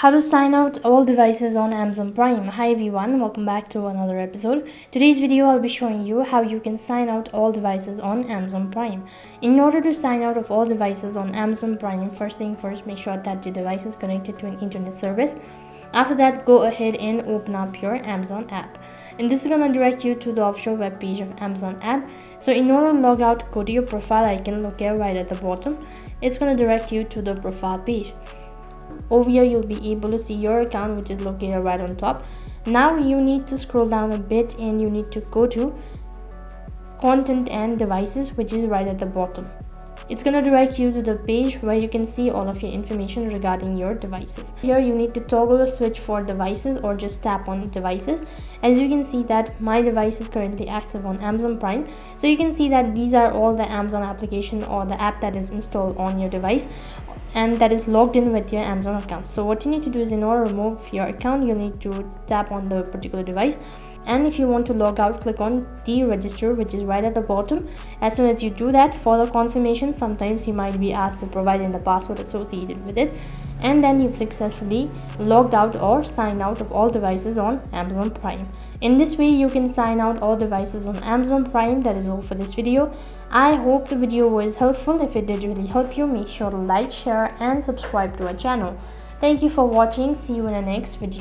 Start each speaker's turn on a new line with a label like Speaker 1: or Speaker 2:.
Speaker 1: How to sign out all devices on Amazon Prime. Hi everyone, welcome back to another episode. Today's video I'll be showing you how you can sign out all devices on Amazon Prime. In order to sign out of all devices on Amazon Prime, first thing first, make sure that your device is connected to an internet service. After that, go ahead and open up your Amazon app. And this is going to direct you to the official web page of Amazon app. So in order to log out, go to your profile icon located right at the bottom. It's going to direct you to the profile page. Over here you'll be able to see your account, which is located right on top. Now you need to scroll down a bit and you need to go to content and devices, which is right at the bottom. It's going to direct you to the page where you can see all of your information regarding your devices. Here you need to toggle or switch for devices or just tap on devices. As you can see that my device is currently active on Amazon Prime. So you can see that these are all the Amazon application or the app that is installed on your device and that is logged in with your Amazon account. So what you need to do is, in order to remove your account, you need to tap on the particular device, and if you want to log out, click on deregister, which is right at the bottom. As soon as you do that, for the confirmation, sometimes you might be asked to provide in the password associated with it, and then you've successfully logged out or signed out of all devices on Amazon Prime. In this way you can sign out all devices on Amazon Prime. That is all for this video. I hope the video was helpful. If it did really help you, make sure to like, share and subscribe to our channel. Thank you for watching. See you in the next video.